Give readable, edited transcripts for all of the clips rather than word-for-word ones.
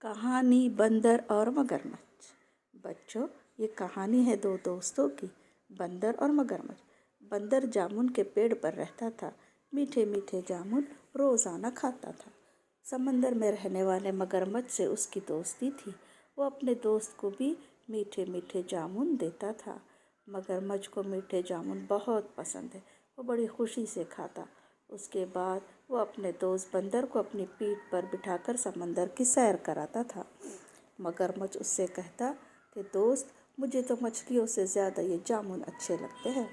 कहानी बंदर और मगरमच्छ। बच्चों, ये कहानी है दो दोस्तों की, बंदर और मगरमच्छ। बंदर जामुन के पेड़ पर रहता था। मीठे मीठे जामुन रोजाना खाता था। समंदर में रहने वाले मगरमच्छ से उसकी दोस्ती थी। वो अपने दोस्त को भी मीठे मीठे जामुन देता था। मगरमच्छ को मीठे जामुन बहुत पसंद है। वो बड़ी खुशी से खाता। उसके बाद वो अपने दोस्त बंदर को अपनी पीठ पर बिठाकर समंदर की सैर कराता था। मगरमच्छ उससे कहता कि दोस्त, मुझे तो मछलियों से ज़्यादा ये जामुन अच्छे लगते हैं।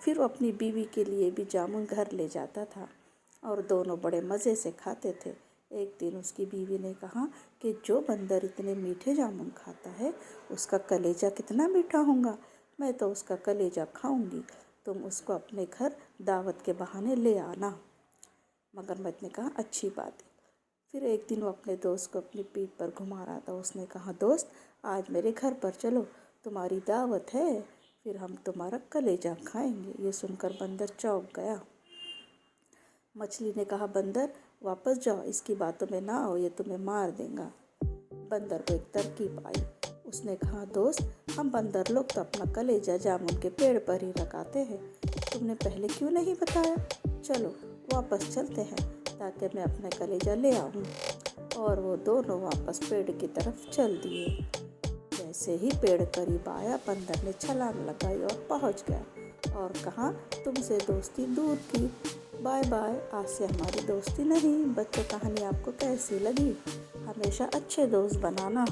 फिर वो अपनी बीवी के लिए भी जामुन घर ले जाता था और दोनों बड़े मज़े से खाते थे। एक दिन उसकी बीवी ने कहा कि जो बंदर इतने मीठे जामुन खाता है, उसका कलेजा कितना मीठा होगा। मैं तो उसका कलेजा खाऊंगी। तुम उसको अपने घर दावत के बहाने ले आना। मगरमच्छ ने कहा, अच्छी बात है। फिर एक दिन वो अपने दोस्त को अपनी पीठ पर घुमा रहा था। उसने कहा, दोस्त, आज मेरे घर पर चलो, तुम्हारी दावत है। फिर हम तुम्हारा कलेजा खाएंगे। ये सुनकर बंदर चौंक गया। मछली ने कहा, बंदर, वापस जाओ, इसकी बातों में ना आओ, ये तुम्हें मार देगा। बंदर को एक तरकीब आई। उसने कहा, दोस्त, हम बंदर लोग तो अपना कलेजा जामुन के पेड़ पर ही लगाते हैं। तुमने पहले क्यों नहीं बताया? चलो वापस चलते हैं ताकि मैं अपना कलेजा ले आऊँ। और वो दोनों वापस पेड़ की तरफ चल दिए। जैसे ही पेड़ करीब आया, बंदर ने छलांग लगाई और पहुँच गया और कहा, तुमसे दोस्ती दूर की। बाय बाय, आज से हमारी दोस्ती नहीं। बच्चों, कहानी आपको कैसी लगी? हमेशा अच्छे दोस्त बनाना।